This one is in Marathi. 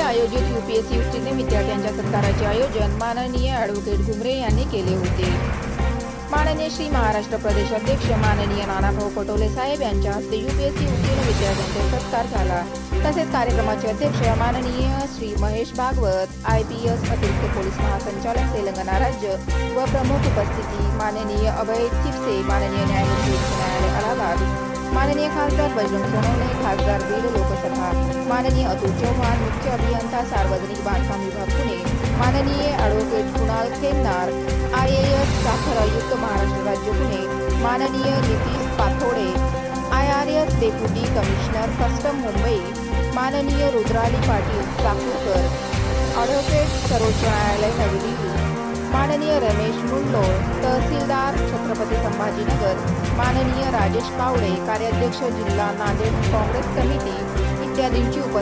आयोजित यूपीएससी उत्तीर्ण विद्यार्थ्यांच्या सत्काराचे आयोजन माननीय ॲडव्होकेट घुमरे यांनी केले होते. माननीय श्री महाराष्ट्र प्रदेश अध्यक्ष माननीय नानाभाऊ पटोले साहेब यांच्या हस्ते यूपीएससी उत्तीर्ण विद्यार्थ्यांचा सत्कार झाला. तसेच कार्यक्रमाचे अध्यक्ष माननीय श्री महेश भागवत IPS अतिरिक्त पोलीस महासंचालक तेलंगणा राज्य व प्रमुख उपस्थिती माननीय अभय चिप्से माननीय न्यायमूर्ती उच्च न्यायालय अलाहाबाद, माननीय खासदार बजरंग सोनवणे खासदार बीड लोकसभा, माननीय अतुल चव्हाण मुख्य अभियंता सार्वजनिक बांधकाम विभाग पुणे, माननीय ॲडव्होकेट कुणाल खेमनार IAS साखर आयुक्त महाराष्ट्र राज्य पुणे, माननीय Nitish Pathode IRS deputy commissioner custom Mumbai, माननीय रुद्राली पाटील चाकूरकर ॲडव्होकेट सर्वोच्च न्यायालय नवी दिल्ली, माननीय रमेश मुंडोळ तहसीलदार छत्रपती संभाजीनगर, माननीय राजेश पावडे कार्याध्यक्ष जिल्हा नांदेड काँग्रेस समिती इत्यादींची उपस्थिती